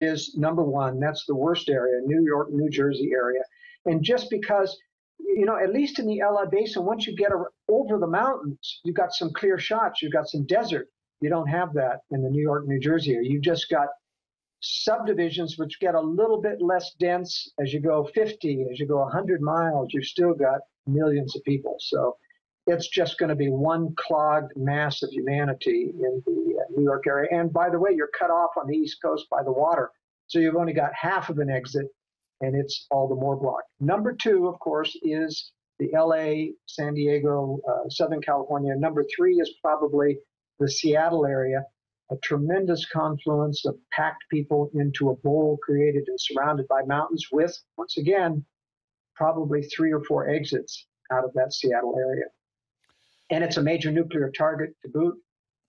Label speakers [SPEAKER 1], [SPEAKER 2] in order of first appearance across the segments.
[SPEAKER 1] is number one. That's the worst area, New York, New Jersey area. And just because, at least in the LA Basin, once you get over the mountains, you've got some clear shots, you've got some desert. You don't have that in the New York, New Jersey area. You've just got subdivisions which get a little bit less dense as you go 50, as you go 100 miles, you've still got millions of people. So it's just going to be one clogged mass of humanity in the New York area. And by the way, you're cut off on the East Coast by the water. So you've only got half of an exit, and it's all the more blocked. Number two, of course, is the LA, San Diego, Southern California. Number three is probably the Seattle area, a tremendous confluence of packed people into a bowl created and surrounded by mountains with, once again, probably 3 or 4 exits out of that Seattle area. And it's a major nuclear target to boot,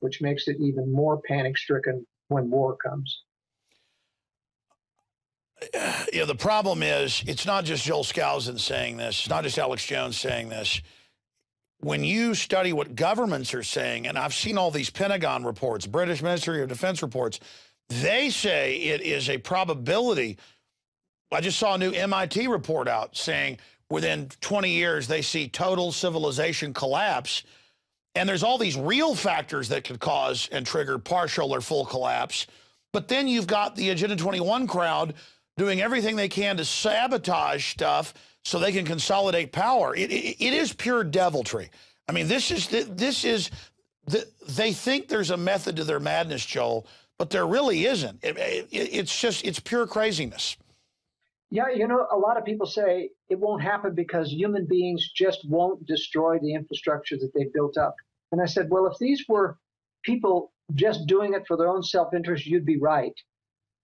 [SPEAKER 1] which makes it even more panic-stricken when war comes.
[SPEAKER 2] The problem is, it's not just Joel Skousen saying this. It's not just Alex Jones saying this. When you study what governments are saying, and I've seen all these Pentagon reports, British Ministry of Defense reports, they say it is a probability. I just saw a new MIT report out saying within 20 years, they see total civilization collapse. And there's all these real factors that could cause and trigger partial or full collapse. But then you've got the Agenda 21 crowd doing everything they can to sabotage stuff so they can consolidate power. It is pure deviltry. I mean, they think there's a method to their madness, Joel, but there really isn't. It's pure craziness.
[SPEAKER 1] Yeah, a lot of people say it won't happen because human beings just won't destroy the infrastructure that they've built up. And I said, well, if these were people just doing it for their own self-interest, you'd be right.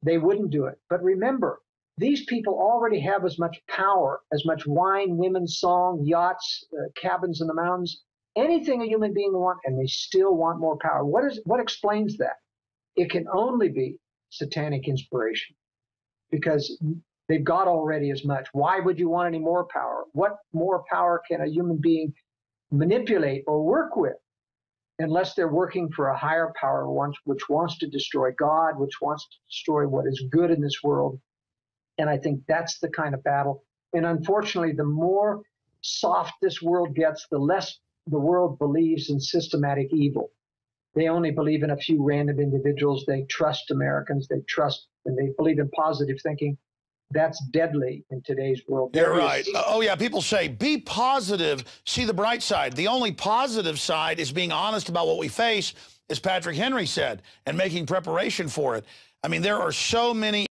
[SPEAKER 1] They wouldn't do it. But remember, these people already have as much power, as much wine, women, song, yachts, cabins in the mountains, anything a human being wants, and they still want more power. What explains that? It can only be satanic inspiration, because they've got already as much. Why would you want any more power? What more power can a human being manipulate or work with, unless they're working for a higher power which wants to destroy God, which wants to destroy what is good in this world? And I think that's the kind of battle. And unfortunately, the more soft this world gets, the less the world believes in systematic evil. They only believe in a few random individuals. They trust Americans. They trust, and they believe in positive thinking. That's deadly in today's world.
[SPEAKER 2] You're right. Oh, yeah, people say, be positive, see the bright side. The only positive side is being honest about what we face, as Patrick Henry said, and making preparation for it. I mean, there are so many